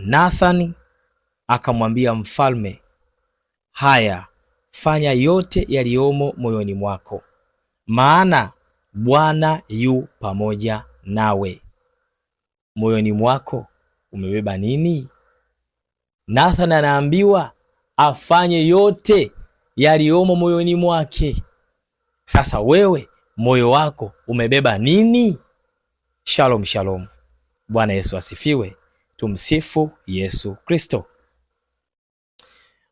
Nathani akamwambia mfalme, haya, fanya yote yaliyomo moyoni mwako, maana Bwana yu pamoja nawe. Moyoni mwako umebeba nini? Nathani anaambiwa afanye yote yaliyomo moyoni mwake. Sasa wewe, moyo wako umebeba nini? Shalom shalom. Bwana Yesu asifiwe. Tumsifu Yesu Kristo.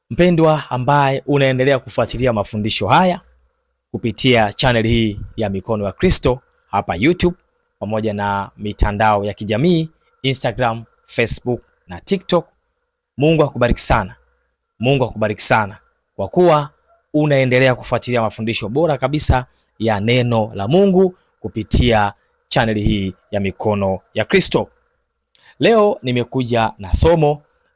Mpendwa ambaye unaendelea kufuatilia mafundisho haya kupitia channel hii ya Mikono ya Kristo hapa YouTube pamoja na mitandao ya kijamii Instagram, Facebook na TikTok. Mungu akubariki sana. Mungu akubariki sana kwa kuwa unaendelea kufuatilia mafundisho bora kabisa ya neno la Mungu kupitia channel hii ya Mikono ya Kristo. Leo nimekuja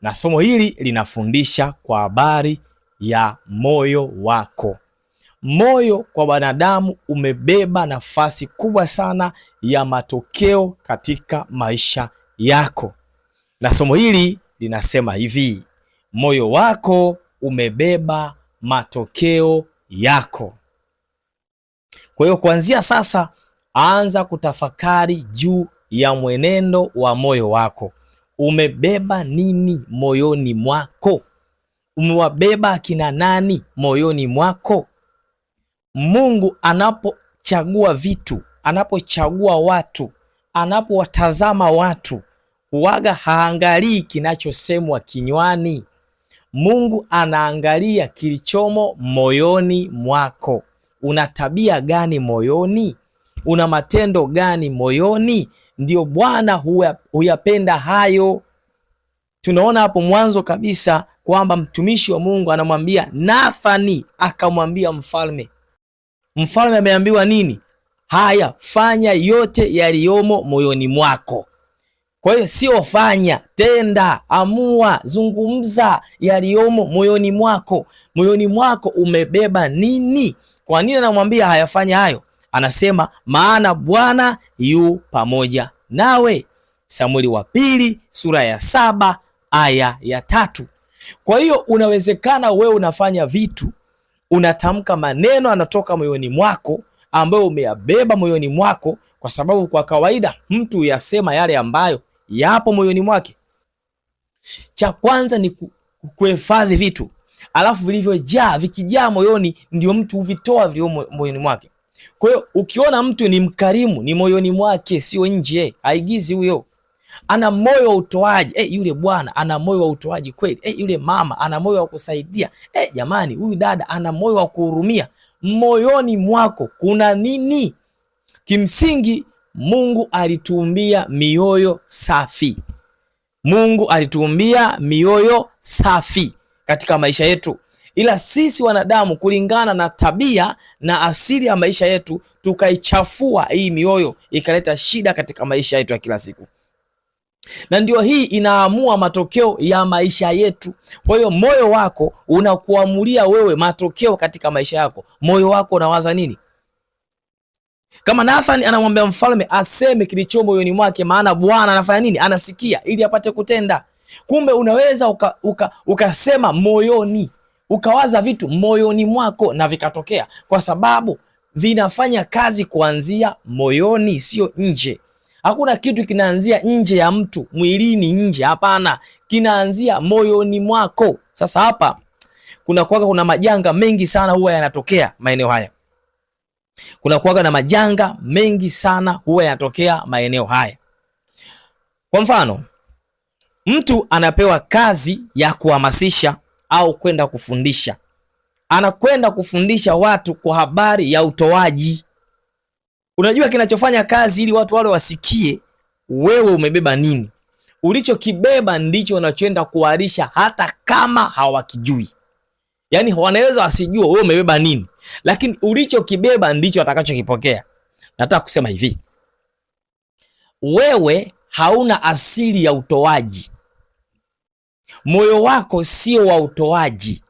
na somo hili linafundisha kwa habari ya moyo wako. Moyo kwa wanadamu umebeba nafasi kubwa sana ya matokeo katika maisha yako. Na somo hili linasema hivi: moyo wako umebeba matokeo yako. Kwa hiyo kuanzia sasa, anza kutafakari juu ya mwenendo wa moyo wako. Umebeba nini moyoni mwako? Umewabeba akina nani moyoni mwako? Mungu anapochagua vitu, anapochagua watu, anapowatazama watu, huwaga haangalii kinachosemwa kinywani. Mungu anaangalia kilichomo moyoni mwako. Una tabia gani moyoni? Una matendo gani moyoni? Ndio Bwana huyapenda hayo. Tunaona hapo mwanzo kabisa kwamba mtumishi wa Mungu anamwambia Nathani, akamwambia mfalme. Mfalme ameambiwa nini? Haya, fanya yote yaliyomo moyoni mwako. Kwa hiyo sio fanya, tenda, amua, zungumza yaliyomo moyoni mwako. Moyoni mwako umebeba nini? Kwa nini anamwambia hayafanya hayo? Anasema maana Bwana yu pamoja nawe. Samueli wa pili sura ya 7 aya ya 3. Kwa hiyo unawezekana wewe unafanya vitu, unatamka maneno yanatoka moyoni mwako ambayo umeyabeba moyoni mwako, kwa sababu kwa kawaida mtu yasema yale ambayo yapo moyoni mwake. Cha kwanza ni kuhifadhi vitu, alafu vilivyojaa, vikijaa moyoni ndio mtu huvitoa vilivyo moyoni mwake. Kwa hiyo ukiona mtu ni mkarimu, ni moyoni mwake, sio nje. Haigizi huyo. Ana moyo wa utoaji. Yule bwana ana moyo wa utoaji kweli. Yule mama ana moyo wa kusaidia. Jamani, huyu dada ana moyo wa kuhurumia. Moyoni mwako kuna nini? Kimsingi Mungu alituumbia mioyo safi. Mungu alituumbia mioyo safi katika maisha yetu. Ila sisi wanadamu, kulingana na tabia na asili ya maisha yetu, tukaichafua hii mioyo, ikaleta shida katika maisha yetu ya kila siku. Na ndio hii inaamua matokeo ya maisha yetu. Kwa hiyo moyo wako unakuamulia wewe matokeo katika maisha yako. Moyo wako unawaza nini? Kama Nathani anamwambia mfalme aseme kilicho moyoni mwake, maana Bwana anafanya nini? Anasikia ili apate kutenda. Kumbe unaweza ukasema moyoni, ukawaza vitu moyoni mwako na vikatokea, kwa sababu vinafanya kazi kuanzia moyoni, sio nje. Hakuna kitu kinaanzia nje ya mtu, mwilini nje, hapana. Kinaanzia moyoni mwako. Sasa hapa kuna majanga mengi sana huwa yanatokea maeneo haya. Kuna na majanga mengi sana huwa yanatokea maeneo haya. Kwa mfano, mtu anapewa kazi ya kuhamasisha au kwenda kufundisha. Anakwenda kufundisha watu kwa habari ya utoaji. Unajua kinachofanya kazi ili watu wale wasikie wewe umebeba nini? Ulichokibeba ndicho unachoenda kuwarisha hata kama hawakijui. Yaani wanaweza wasijue wewe umebeba nini, lakini ulichokibeba ndicho atakachokipokea. Nataka kusema hivi: wewe hauna asili ya utoaji. Moyo wako sio wa utoaji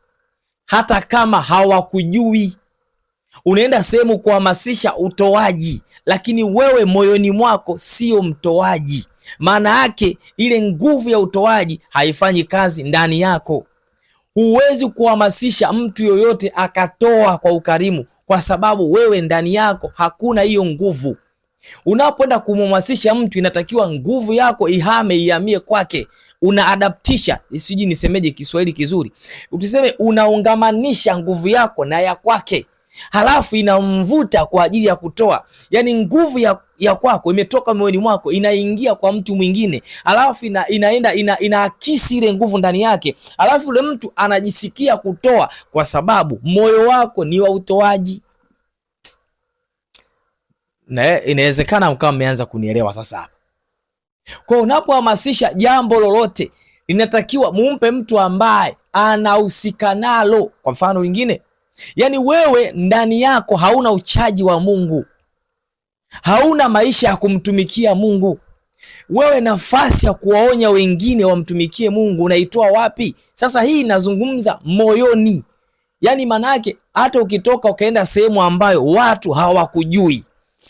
hata kama hawakujui. Unaenda sehemu kuhamasisha utoaji, lakini wewe moyoni mwako sio mtoaji. maana yake ile nguvu ya utoaji haifanyi kazi ndani yako. Huwezi kuhamasisha mtu yoyote akatoa kwa ukarimu, kwa sababu wewe ndani yako hakuna hiyo nguvu. Unapoenda kumhamasisha mtu, inatakiwa nguvu yako ihamie kwake. Unaadaptisha, sijui nisemeje Kiswahili kizuri, utiseme unaungamanisha nguvu yako na ya kwake, halafu inamvuta kwa ajili ya kutoa. Yani nguvu ya kwako imetoka moyoni mwako inaingia kwa mtu mwingine, halafu inaenda inaakisi ile nguvu ndani yake, halafu yule mtu anajisikia kutoa kwa sababu moyo wako ni wa utoaji. Na inawezekana mkawa mmeanza kunielewa sasa hapa. Kwa unapohamasisha jambo lolote, linatakiwa mumpe mtu ambaye anahusika nalo. Kwa mfano lingine, yani wewe ndani yako hauna uchaji wa Mungu, hauna maisha ya kumtumikia Mungu. Wewe nafasi ya kuwaonya wengine wamtumikie Mungu unaitoa wapi? Sasa hii inazungumza moyoni. Yani manake hata ukitoka ukaenda sehemu ambayo watu hawakujui,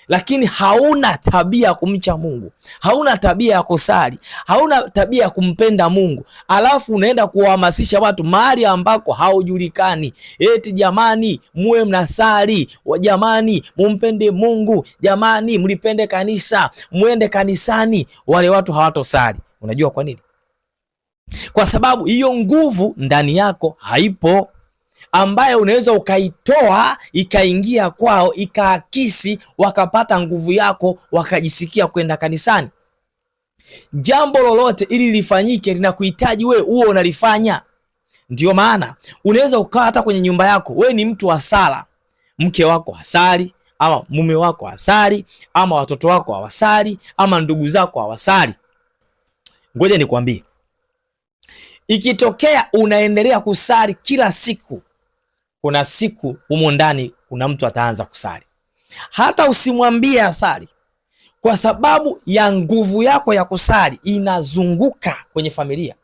lakini hauna tabia ya kumcha Mungu, hauna tabia ya kusali, hauna tabia ya kumpenda Mungu, alafu unaenda kuwahamasisha watu mahali ambako haujulikani, eti jamani muwe mnasali, jamani mumpende Mungu, jamani mlipende kanisa, muende kanisani, wale watu hawatosali. Unajua kwa nini? Kwa sababu hiyo nguvu ndani yako haipo, ambaye unaweza ukaitoa ikaingia kwao ikaakisi, wakapata nguvu yako, wakajisikia kwenda kanisani. Jambo lolote ili lifanyike linakuhitaji wewe uwe unalifanya. Ndio maana unaweza ukaa hata kwenye nyumba yako, wewe ni mtu wa sala, mke wako hasali, ama mume wako hasali, ama watoto wako hawasali, ama ndugu zako hawasali. Ngoja nikwambie, ikitokea unaendelea kusali kila siku, kuna siku humo ndani kuna mtu ataanza kusali. Hata usimwambie asali, kwa sababu ya nguvu yako ya kusali inazunguka kwenye familia.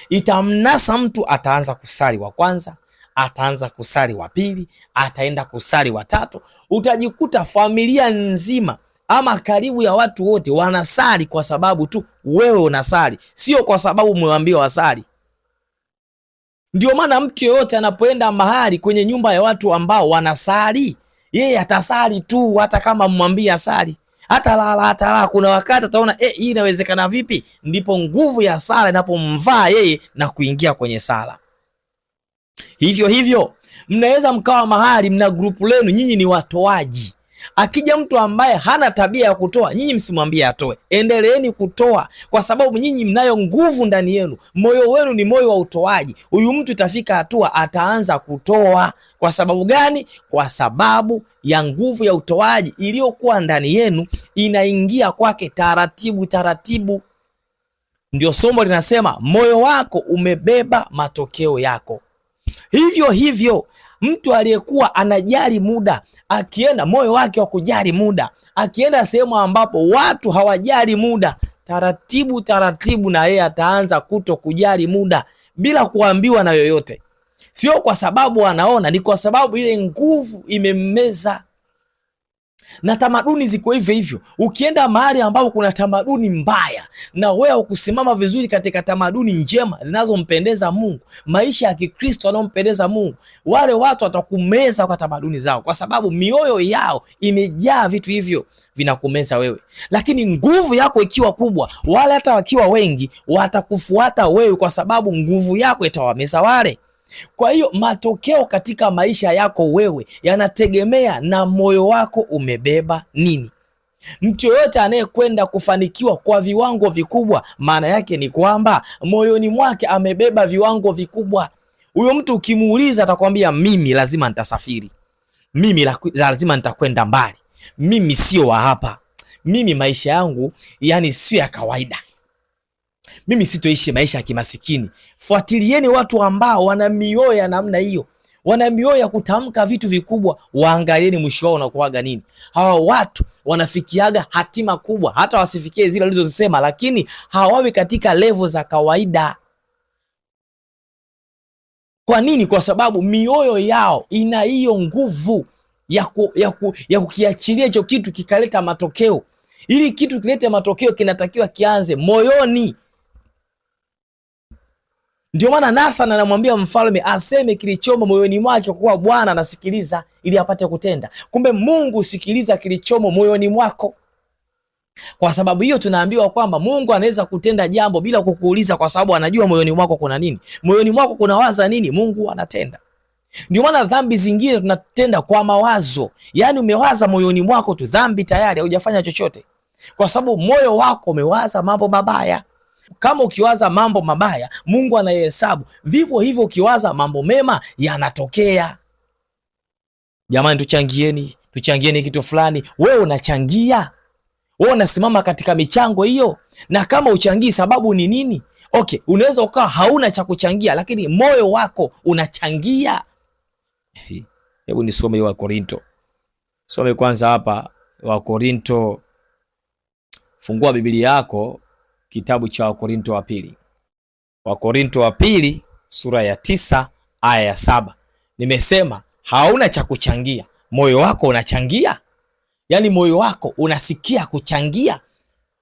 Itamnasa mtu, ataanza kusali wa kwanza, ataanza kusali wa pili, ataenda kusali wa tatu. Utajikuta familia nzima ama karibu ya watu wote wanasali kwa sababu tu wewe unasali, sio kwa sababu umewaambia wasali. Ndio maana mtu yeyote anapoenda mahali kwenye nyumba ya watu ambao wanasali, yeye atasali tu, hata kama mmwambie asali. Hata la kuna wakati ataona hii inawezekana vipi? Ndipo nguvu ya sala inapomvaa yeye na kuingia kwenye sala. Hivyo mnaweza mkawa mahali mna grupu lenu, nyinyi ni watoaji. Akija mtu ambaye hana tabia ya kutoa, nyinyi msimwambie atoe. Endeleeni kutoa, kwa sababu nyinyi mnayo nguvu ndani yenu. Moyo wenu ni moyo wa utoaji. Huyu mtu itafika hatua ataanza kutoa. Kwa sababu gani? Kwa sababu ya nguvu ya utoaji iliyokuwa ndani yenu inaingia kwake taratibu taratibu. Ndio somo linasema moyo wako umebeba matokeo yako. Hivyo mtu aliyekuwa anajali muda, akienda moyo wake wa kujali muda, akienda sehemu ambapo watu hawajali muda, taratibu na yeye ataanza kuto kujali muda bila kuambiwa na yoyote. Sio kwa sababu anaona, ni kwa sababu ile nguvu imemmeza. Na tamaduni ziko hivyo. Ukienda mahali ambapo kuna tamaduni mbaya na wewe ukusimama vizuri katika tamaduni njema zinazompendeza Mungu, maisha ya Kikristo yanayompendeza Mungu, wale watu watakumeza kwa tamaduni zao, kwa sababu mioyo yao imejaa vitu hivyo, vinakumeza wewe. Lakini nguvu yako ikiwa kubwa, wale hata wakiwa wengi watakufuata wewe, kwa sababu nguvu yako itawameza wale. Kwa hiyo matokeo katika maisha yako wewe yanategemea na moyo wako umebeba nini. Mtu yoyote anayekwenda kufanikiwa kwa viwango vikubwa, maana yake ni kwamba moyoni mwake amebeba viwango vikubwa. Huyo mtu ukimuuliza atakwambia mimi lazima nitasafiri, mimi lazima nitakwenda mbali, mimi sio wa hapa, mimi maisha yangu yani sio ya kawaida, mimi sitoishi maisha ya kimasikini. Fuatilieni watu ambao wana mioyo ya namna hiyo, wana mioyo ya kutamka vitu vikubwa, waangalieni mwisho wao unakuwaga nini. Hawa watu wanafikiaga hatima kubwa, hata wasifikie zile walizozisema, lakini hawawi katika level za kawaida. Kwa nini? Kwa sababu mioyo yao ina hiyo nguvu ya kukiachilia hicho kitu kikaleta matokeo. Ili kitu kilete matokeo kinatakiwa kianze moyoni. Ndio maana Nathan anamwambia mfalme aseme kilichomo moyoni mwake, kwa kuwa Bwana anasikiliza ili apate kutenda. Kumbe Mungu sikiliza kilichomo moyoni mwako. Kwa sababu hiyo tunaambiwa kwamba Mungu anaweza kutenda jambo bila kukuuliza, kwa sababu anajua moyoni mwako kuna nini. Moyoni mwako kuna waza nini, Mungu anatenda. Ndio maana dhambi zingine tunatenda kwa mawazo. Yaani umewaza moyoni mwako tu, dhambi tayari, hujafanya chochote. Kwa sababu moyo wako umewaza mambo mabaya. Kama ukiwaza mambo mabaya, Mungu anayehesabu. Vivyo hivyo ukiwaza mambo mema, yanatokea. Jamani, tuchangieni kitu fulani. Wewe unachangia? Wewe unasimama katika michango hiyo? Na kama uchangii, sababu ni nini? Okay, unaweza ukawa hauna cha kuchangia, lakini moyo wako unachangia. Hebu nisome hiyo Wakorinto. Some kwanza hapa Wakorinto. Fungua Biblia yako, kitabu cha Wakorinto wa pili. Wakorinto wa pili sura ya 9 aya ya 7. Nimesema hauna cha kuchangia, moyo wako unachangia. Yaani moyo wako unasikia kuchangia.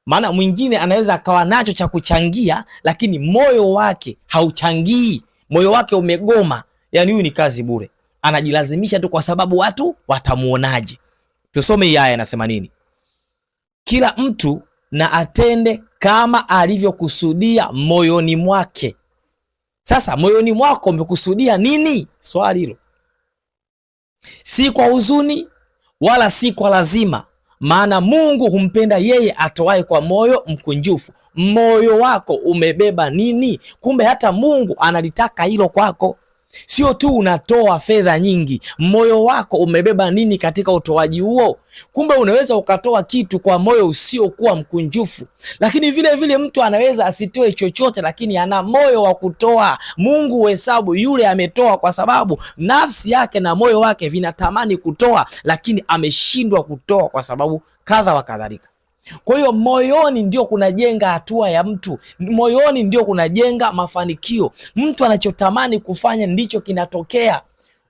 Maana mwingine anaweza akawa nacho cha kuchangia, lakini moyo wake hauchangii. Moyo wake umegoma. Yaani huyu ni kazi bure. Anajilazimisha tu kwa sababu watu watamuonaje. Tusome hii aya inasema nini? Kila mtu na atende kama alivyokusudia moyoni mwake. Sasa moyoni mwako umekusudia nini? Swali hilo. Si kwa huzuni wala si kwa lazima, maana Mungu humpenda yeye atoaye kwa moyo mkunjufu. Moyo wako umebeba nini? Kumbe hata Mungu analitaka hilo kwako. Sio tu unatoa fedha nyingi, moyo wako umebeba nini katika utoaji huo? Kumbe unaweza ukatoa kitu kwa moyo usiokuwa mkunjufu, lakini vile vile mtu anaweza asitoe chochote, lakini ana moyo wa kutoa. Mungu huhesabu yule ametoa, kwa sababu nafsi yake na moyo wake vinatamani kutoa, lakini ameshindwa kutoa kwa sababu kadha wa kadhalika. Kwa hiyo moyoni ndio kunajenga hatua ya mtu. Moyoni ndio kunajenga mafanikio. Mtu anachotamani kufanya ndicho kinatokea.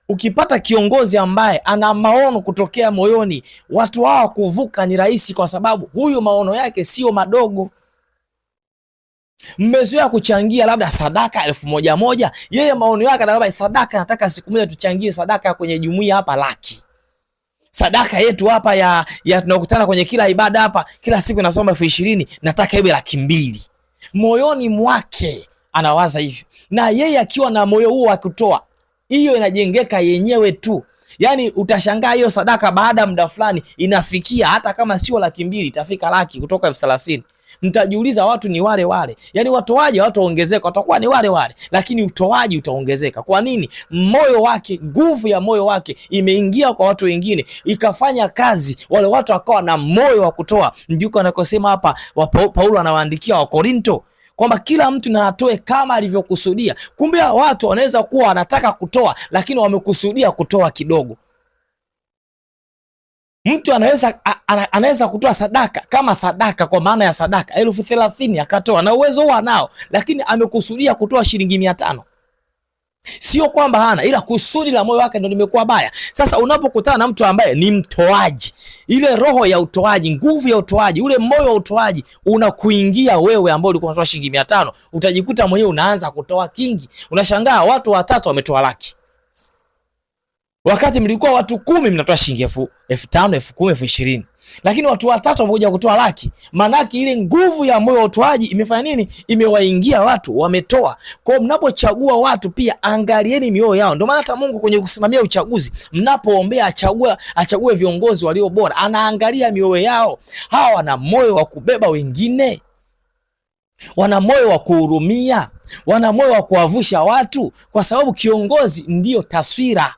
Ukipata kiongozi ambaye ana maono kutokea moyoni, watu hawa kuvuka ni rahisi, kwa sababu huyu maono yake sio madogo. Mmezoea kuchangia labda sadaka 1,000, yeye maono yake labda sadaka, nataka siku moja tuchangie sadaka kwenye jumuiya hapa laki. Sadaka yetu hapa ya tunakutana kwenye kila ibada hapa, kila siku nasoma 20,000, nataka iwe 200,000. Moyoni mwake anawaza hivyo. Na yeye akiwa na moyo huo wa kutoa, hiyo inajengeka yenyewe tu. Yaani utashangaa hiyo sadaka baada ya muda fulani inafikia, hata kama sio 200,000 itafika laki kutoka 30,000. Mtajiuliza, watu ni wale wale. Yaani watoaji wataongezeka, watakuwa ni wale wale, lakini utoaji utaongezeka. Kwa nini? Moyo wake, nguvu ya moyo wake imeingia kwa watu wengine, ikafanya kazi, wale watu wakawa na moyo wa kutoa. Ndiko anakosema hapa Paulo anawaandikia Wakorinto kwamba kila mtu na atoe kama alivyokusudia. Kumbe watu wanaweza kuwa wanataka kutoa, lakini wamekusudia kutoa kidogo. Mtu anaweza kutoa sadaka kama sadaka, kwa maana ya sadaka 30,000 akatoa, na uwezo huo anao, lakini amekusudia kutoa shilingi 500. Sio kwamba hana, ila kusudi la moyo wake ndio limekuwa baya. Sasa unapokutana na mtu ambaye ni mtoaji, ile roho ya utoaji, nguvu ya utoaji, ule moyo wa utoaji unakuingia wewe, ambao ulikuwa unatoa shilingi 500, utajikuta mwenyewe unaanza kutoa kingi. Unashangaa watu 3 wametoa laki, wakati mlikuwa watu 10 mnatoa shilingi 5,000, 10,000, 20,000. Lakini watu 3 wamekuja kutoa laki. Manake ile nguvu ya moyo wa utoaji imefanya nini? Imewaingia watu, wametoa. Kwa hiyo mnapochagua watu pia angalieni mioyo yao. Ndio maana hata Mungu kwenye kusimamia uchaguzi, mnapoombea achague viongozi walio bora, anaangalia mioyo yao. Hawa wana moyo wa kubeba wengine, wana moyo wa kuhurumia, wana moyo wa kuwavusha watu, kwa sababu kiongozi ndiyo taswira.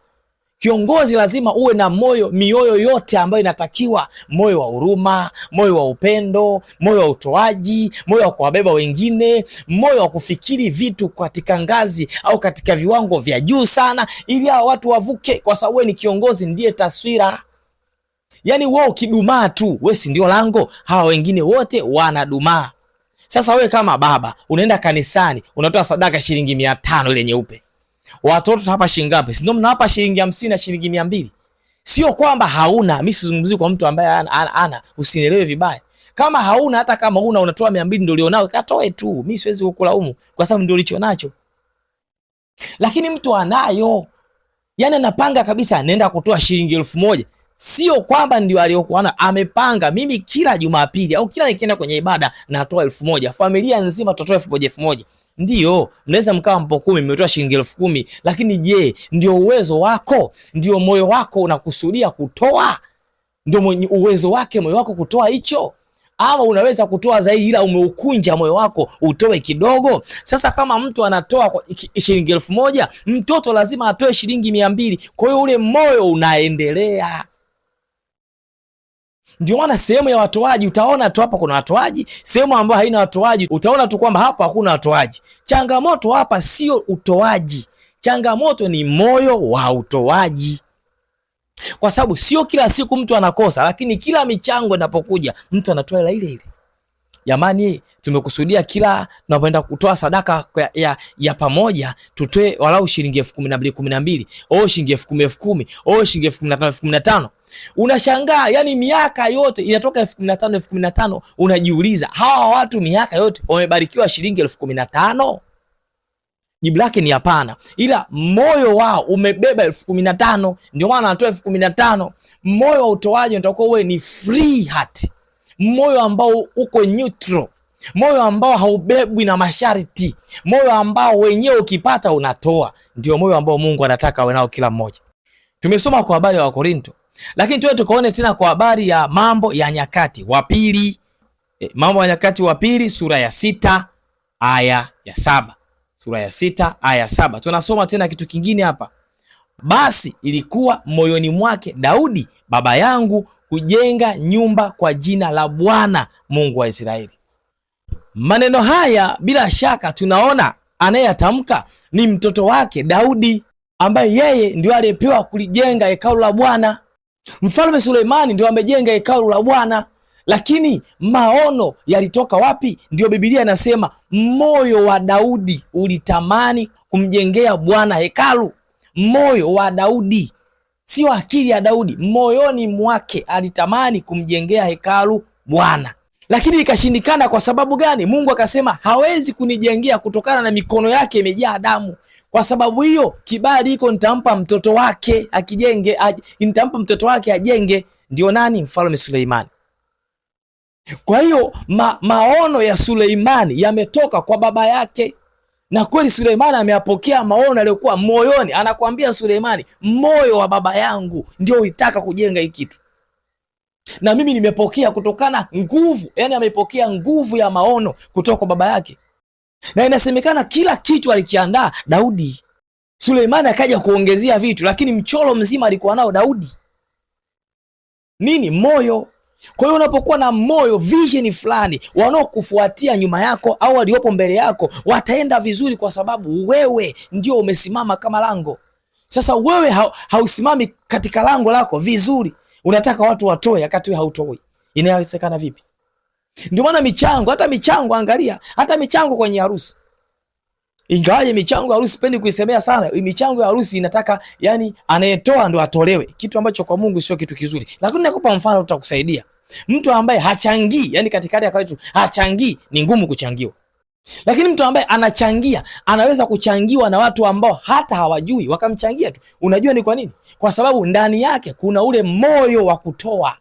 Kiongozi lazima uwe na mioyo yote ambayo inatakiwa: moyo wa huruma, moyo wa upendo, moyo wa utoaji, moyo wa kuwabeba wengine, moyo wa kufikiri vitu katika ngazi au katika viwango vya juu sana, ili hao watu wavuke, kwa sababu wewe ni kiongozi, ndiye taswira. Yaani wewe ukidumaa tu, wewe si ndio lango, hawa wengine wote wanadumaa. Sasa wewe kama baba unaenda kanisani, unatoa sadaka shilingi 500 ile nyeupe. Watoto hapa shilingi ngapi? Si ndio mnawapa shilingi 50 na shilingi 200. Sio kwamba hauna, mimi sizungumzi kwa mtu ambaye ana, usinielewe vibaya. Kama hauna, hata kama una unatoa 200 ndio ulionao, katoe tu. Mimi siwezi kukulaumu kwa sababu ndio ulicho nacho. Lakini mtu anayo, yani anapanga kabisa anaenda kutoa shilingi 1000. Sio kwamba ndio aliyokuwa amepanga, mimi kila Jumapili au kila nikienda kwenye ibada natoa 1000, familia nzima tutatoa 1000. Ndio, mnaweza mkawa mpo 10 mmetoa shilingi 10,000, lakini je, ndio uwezo wako? Ndio moyo wako unakusudia kutoa? Ndio uwezo wake moyo wako kutoa hicho? Ama unaweza kutoa zaidi ila umeukunja moyo wako utoe kidogo? Sasa kama mtu anatoa shilingi 1000, mtoto lazima atoe shilingi 200. Kwa hiyo ule moyo unaendelea. Ndio maana sehemu ya watoaji utaona tu hapa kuna watoaji, sehemu ambayo haina watoaji utaona tu kwamba hapa hakuna watoaji. Changamoto hapa sio utoaji, changamoto ni moyo wa utoaji. Kwa sababu sio kila siku mtu anakosa, lakini kila michango inapokuja mtu anatoa ile ile. Jamani, tumekusudia kila tunapoenda kutoa sadaka ya pamoja tutoe walau shilingi 10,000 au shilingi 10,000 au shilingi 15,000. Unashangaa, yani miaka yote inatoka 15,000. Unajiuliza, hawa watu miaka yote wamebarikiwa shilingi 15,000? Jibu lake ni hapana, ila moyo wao umebeba 15,000, ndio maana anatoa 15,000. Moyo wa utoaji unatakiwa uwe ni free heart, moyo ambao uko neutral, moyo ambao haubebwi na masharti, moyo ambao wenyewe ukipata unatoa. Ndio moyo ambao Mungu anataka awe nao kila mmoja. Tumesoma kwa habari ya Wakorinto, lakini tuwe tukaone tena kwa habari ya Mambo ya Nyakati wa Pili. Mambo ya Nyakati wa Pili sura ya 6 aya ya 7. Sura ya 6 aya 7. Tunasoma tena kitu kingine hapa. Basi ilikuwa moyoni mwake Daudi baba yangu kujenga nyumba kwa jina la Bwana Mungu wa Israeli. Maneno haya bila shaka tunaona anayeyatamka ni mtoto wake Daudi, ambaye yeye ndio aliyepewa kulijenga hekalu la Bwana. Mfalme Suleimani ndio amejenga hekalu la Bwana, lakini maono yalitoka wapi? Ndio Biblia inasema moyo wa Daudi ulitamani kumjengea Bwana hekalu. Moyo wa Daudi, sio akili ya Daudi, moyoni mwake alitamani kumjengea hekalu Bwana, lakini ikashindikana. Kwa sababu gani? Mungu akasema hawezi kunijengea kutokana na mikono yake imejaa damu. Kwa sababu hiyo kibali iko nitampa mtoto wake akijenge, nitampa mtoto wake ajenge. Ndio nani? Mfalme Suleimani. Kwa hiyo maono ya Suleimani yametoka kwa baba yake, na kweli Suleimani ameyapokea maono yaliyokuwa moyoni. Anakuambia Suleimani, moyo wa baba yangu ndio uitaka kujenga hiki kitu, na mimi nimepokea kutokana nguvu. Yani amepokea nguvu ya maono kutoka kwa baba yake, na inasemekana kila kitu alikiandaa Daudi. Suleimani akaja kuongezea vitu, lakini mchoro mzima alikuwa nao Daudi. Nini? Moyo. Kwa hiyo unapokuwa na moyo, vision fulani, wanaokufuatia nyuma yako au waliopo mbele yako wataenda vizuri, kwa sababu wewe ndio umesimama kama lango. Sasa wewe hausimami katika lango lako vizuri, unataka watu watoe wakati wewe hautoi. Inawezekana vipi? Ndio maana michango, hata michango, angalia, hata michango kwenye harusi. Ingawaje michango ya harusi sipendi kuisemea sana, michango ya harusi inataka yani anayetoa ndo atolewe, kitu ambacho kwa Mungu sio kitu kizuri. Lakini nakupa mfano utakusaidia. Mtu ambaye hachangii, yani katikati ya kwetu hachangii, ni ngumu kuchangiwa. Lakini mtu ambaye anachangia, anaweza kuchangiwa na watu ambao hata hawajui, wakamchangia tu. Unajua ni kwa nini? Kwa sababu ndani yake kuna ule moyo wa kutoa.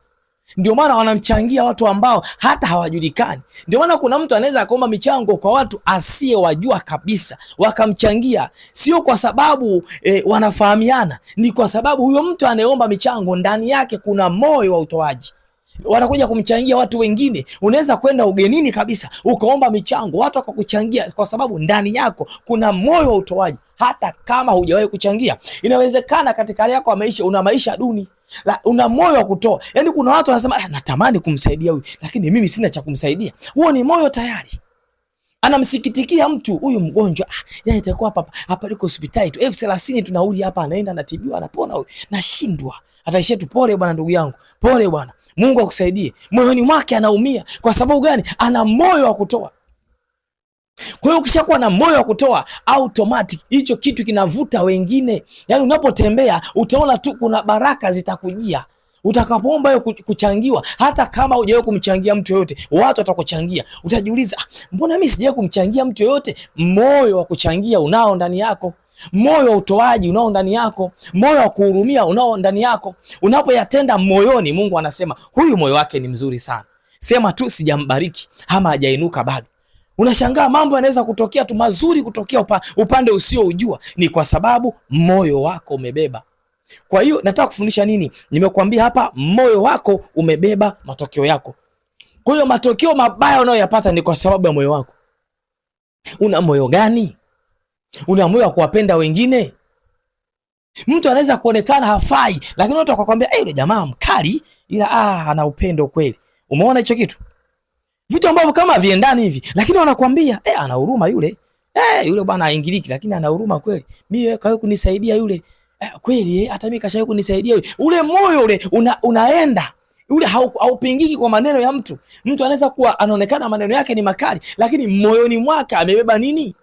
Ndio maana wanamchangia watu ambao hata hawajulikani. Ndio maana kuna mtu anaweza kuomba michango kwa watu asiyewajua kabisa, wakamchangia. Sio kwa sababu wanafahamiana, ni kwa sababu huyo mtu anayeomba michango ndani yake kuna moyo wa utoaji. Wanakuja kumchangia watu wengine. Unaweza kwenda ugenini kabisa ukaomba michango, watu wakakuchangia, kwa sababu ndani yako kuna moyo wa utoaji, hata kama hujawahi kuchangia. Inawezekana katika hali yako ya maisha una maisha duni, una moyo wa kutoa. Yani kuna watu wanasema natamani kumsaidia huyu, lakini mimi sina cha kumsaidia. Huo ni moyo tayari. Anamsikitikia mtu, huyu mgonjwa, yani itakuwa hapa liko hospitali tu 30,000 tunauli hapa, anaenda anatibiwa, anapona huyu. Nashindwa. Ataishia tu, pole bwana ndugu yangu, pole bwana, Mungu akusaidie. Moyoni mwake anaumia. Kwa sababu gani? Ana moyo wa kutoa. Kwa hiyo ukishakuwa na moyo wa kutoa, automatic hicho kitu kinavuta wengine. Yani unapotembea utaona tu kuna baraka zitakujia. Utakapoomba wewe kuchangiwa, hata kama hujawahi kumchangia mtu yoyote, watu watakuchangia. Utajiuliza, mbona mimi sijawahi kumchangia mtu yoyote? Moyo wa kuchangia unao ndani yako. Moyo wa utoaji unao ndani yako. Moyo wa kuhurumia unao ndani yako. Unapoyatenda moyoni, Mungu anasema huyu moyo wake ni mzuri sana. Sema tu sijambariki ama hajainuka bado. Unashangaa mambo yanaweza kutokea tu mazuri, kutokea upande usio ujua. Ni kwa sababu moyo wako umebeba. Kwa hiyo nataka kufundisha nini? Nimekuambia hapa, moyo wako umebeba matokeo yako. Kwa hiyo matokeo mabaya unayoyapata ni kwa sababu ya moyo wako. Una moyo gani? Una moyo wa kuwapenda wengine? Mtu anaweza kuonekana hafai, lakini watu wakakwambia yule jamaa mkali, ila ana upendo kweli. Umeona hicho kitu? Vitu ambavyo kama viendani hivi, lakini wanakuambia ana huruma yule. Yule bwana haingiliki, lakini ana huruma kweli. Mimi kawe kunisaidia yule. Kweli hata mimi kashawahi kunisaidia yule. Ule moyo ule unaenda. Ule haupingiki kwa maneno ya mtu. Mtu anaweza kuwa anaonekana maneno yake ni makali, lakini moyoni mwake amebeba nini?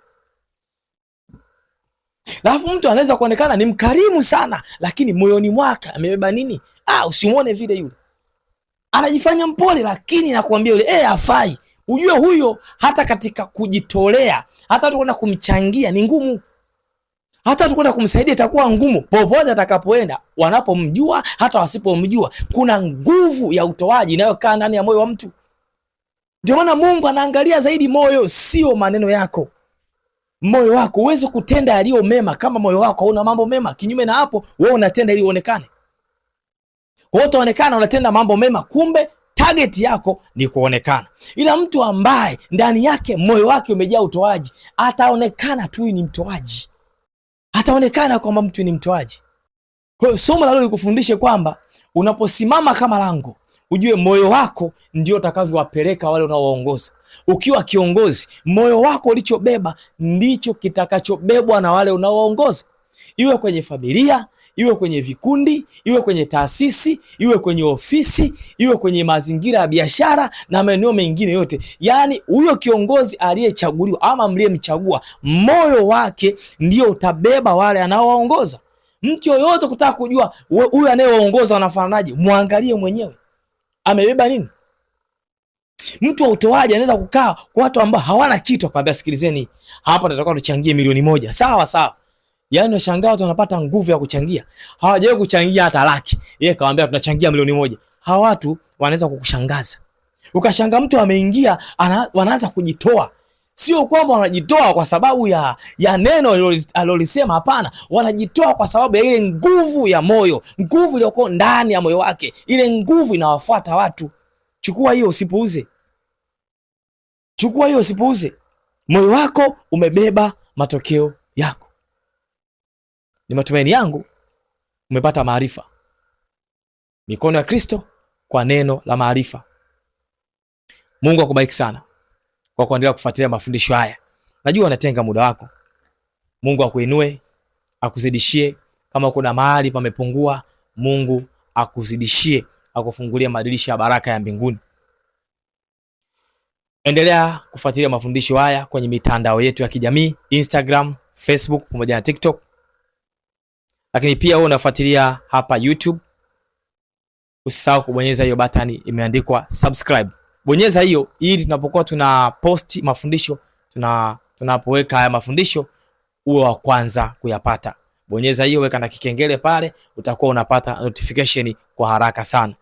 Alafu mtu anaweza kuonekana ni mkarimu sana, lakini moyoni mwake amebeba nini? Usimuone vile yule. Anajifanya mpole, lakini nakwambia yule hafai. Ujue huyo hata katika kujitolea, hata tukwenda kumchangia ni ngumu. Hata tukwenda kumsaidia itakuwa ngumu. Popote atakapoenda, wanapomjua hata wasipomjua, kuna nguvu ya utoaji inayokaa ndani ya moyo wa mtu. Ndio maana Mungu anaangalia zaidi moyo, sio maneno yako. Moyo wako uweze kutenda yaliyo mema. Kama moyo wako una mambo mema, kinyume na hapo wewe unatenda ili uonekane. Kwa hiyo utaonekana unatenda mambo mema, kumbe target yako ni kuonekana. Ila mtu ambaye ndani yake moyo wake umejaa utoaji, ataonekana tu ni mtoaji. Ataonekana kwamba mtu ni mtoaji. Kwa hiyo somo la leo likufundishe kwamba unaposimama kama lango, ujue moyo wako ndio utakavyowapeleka wale unaowaongoza. Ukiwa kiongozi, moyo wako ulichobeba ndicho kitakachobebwa na wale unaowaongoza. Iwe kwenye familia, iwe kwenye vikundi, iwe kwenye taasisi, iwe kwenye ofisi, iwe kwenye mazingira ya biashara na maeneo mengine yote. Yaani huyo kiongozi aliyechaguliwa ama mliyemchagua, moyo wake ndio utabeba wale anaowaongoza. Mtu yoyote kutaka kujua huyu anayewaongoza wanafananaje, muangalie mwenyewe. Amebeba nini? Mtu wa utoaji anaweza kukaa kwa watu ambao hawana kitu, akamwambia sikilizeni, hapa nataka tuchangie milioni 1. Sawa. Yaani unashangaa watu wanapata nguvu ya kuchangia. Hawajawahi kuchangia hata laki. Yeye kawaambia tunachangia milioni 1. Hawa watu wanaweza kukushangaza. Ukashanga mtu ameingia, wanaanza kujitoa. Sio kwamba wanajitoa kwa sababu ya neno alolisema, hapana. Wanajitoa kwa sababu ya ile nguvu ya moyo, nguvu iliyoko ndani ya moyo wake. Ile nguvu inawafuata watu. Chukua hiyo usipuuze. Moyo wako umebeba matokeo yako. Ni matumaini yangu umepata maarifa. Mikono ya Kristo kwa neno la maarifa. Mungu akubariki sana kwa kuendelea kufuatilia mafundisho haya. Najua unatenga muda wako. Mungu akuinue, akuzidishie. Kama kuna mahali pamepungua, Mungu akuzidishie, akufungulie madirisha ya baraka ya mbinguni. Endelea kufuatilia mafundisho haya kwenye mitandao yetu ya kijamii, Instagram, Facebook pamoja na TikTok. Lakini pia wewe unafuatilia hapa YouTube, usisahau kubonyeza hiyo button imeandikwa subscribe. Bonyeza hiyo ili tunapokuwa tuna post mafundisho, tunapoweka haya mafundisho uwe wa kwanza kuyapata. Bonyeza hiyo, weka na kikengele pale, utakuwa unapata notification kwa haraka sana.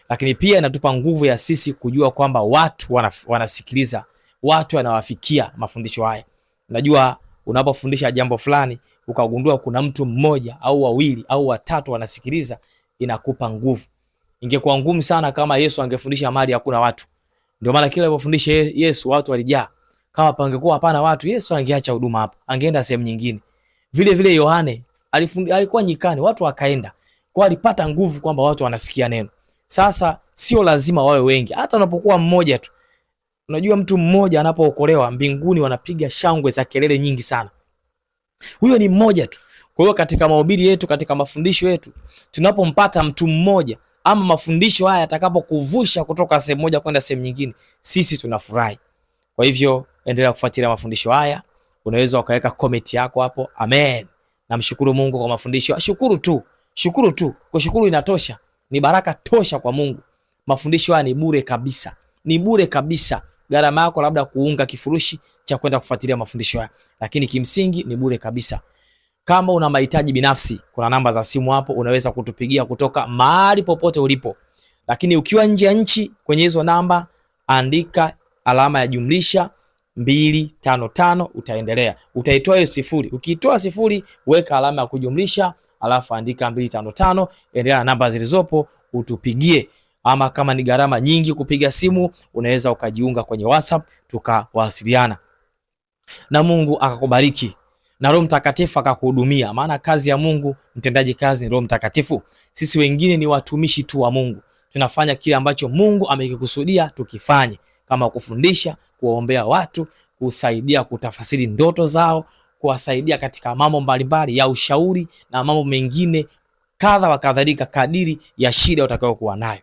Lakini pia inatupa nguvu ya sisi kujua kwamba watu wanasikiliza, watu wanawafikia mafundisho haya. Unajua unapofundisha jambo fulani ukagundua kuna mtu mmoja au wawili au watatu wanasikiliza, inakupa nguvu. Ingekuwa ngumu sana kama Yesu angefundisha mahali hakuna watu. Ndio maana kila alipofundisha Yesu watu walijaa. Kama pangekuwa hapana watu, Yesu angeacha huduma hapo, angeenda sehemu nyingine. Vile vile Yohane alikuwa nyikani, watu wakaenda. Kwa alipata nguvu kwamba watu wanasikia neno. Sasa sio lazima wawe wengi, hata unapokuwa mmoja tu. Unajua mtu mmoja anapookolewa, mbinguni wanapiga shangwe za kelele nyingi sana. Huyo ni mmoja tu. Kwa hiyo katika mahubiri yetu, katika mafundisho yetu, tunapompata mtu mmoja ama mafundisho haya yatakapokuvusha kutoka sehemu moja kwenda sehemu nyingine, sisi tunafurahi. Kwa hivyo endelea kufuatilia mafundisho haya. Unaweza ukaweka comment yako hapo. Amen. Namshukuru Mungu kwa mafundisho. Shukuru tu. Kushukuru inatosha. ni baraka tosha kwa Mungu. Mafundisho haya ni bure kabisa. Ni bure kabisa. Gharama yako labda kuunga kifurushi cha kwenda kufuatilia mafundisho haya, lakini kimsingi ni bure kabisa. Kama una mahitaji binafsi, kuna namba za simu hapo, unaweza kutupigia kutoka mahali popote ulipo. Lakini ukiwa nje ya nchi, kwenye hizo namba andika alama ya jumlisha 255, utaendelea. Utaitoa hiyo sifuri. Ukiitoa sifuri, weka alama ya kujumlisha, alafu andika 255, endelea na namba zilizopo utupigie. Ama kama ni gharama nyingi kupiga simu, unaweza ukajiunga kwenye WhatsApp tukawasiliana. Na Mungu akakubariki na Roho Mtakatifu akakuhudumia, maana kazi ya Mungu, mtendaji kazi ni Roho Mtakatifu. Sisi wengine ni watumishi tu wa Mungu. Tunafanya kile ambacho Mungu amekikusudia tukifanye, kama kufundisha, kuwaombea watu, kusaidia kutafasiri ndoto zao, kuwasaidia katika mambo mbalimbali ya ushauri na mambo mengine kadha wa kadhalika kadiri ya shida utakayokuwa nayo.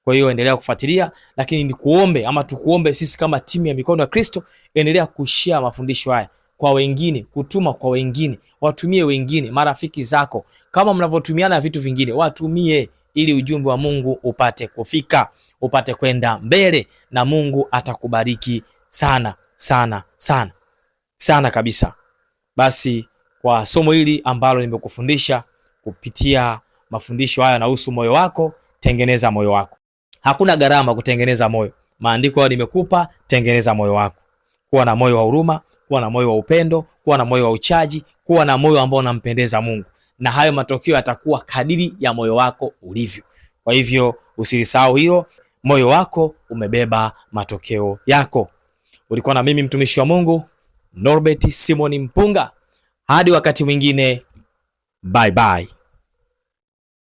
Kwa hiyo endelea kufuatilia, lakini nikuombe ama tukuombe sisi kama timu ya Mikono ya Kristo, endelea kushare mafundisho haya kwa wengine, kutuma kwa wengine, watumie wengine, marafiki zako. Kama mnavotumiana vitu vingine, watumie ili ujumbe wa Mungu upate kufika, upate kwenda mbele, na Mungu atakubariki sana sana sana sana kabisa. Basi kwa somo hili ambalo nimekufundisha kupitia mafundisho haya yanahusu moyo wako, tengeneza moyo wako. Hakuna gharama kutengeneza moyo. Maandiko nimekupa, tengeneza moyo wako. Kuwa na moyo wa huruma, kuwa na moyo wa upendo, kuwa na moyo wa uchaji, kuwa na moyo ambao unampendeza Mungu. Na hayo matokeo yatakuwa kadiri ya moyo wako ulivyo. Kwa hivyo usisahau hiyo, moyo wako umebeba matokeo yako. Ulikuwa na mimi mtumishi wa Mungu Norbert Simon Mpunga. Hadi wakati mwingine, bye bye.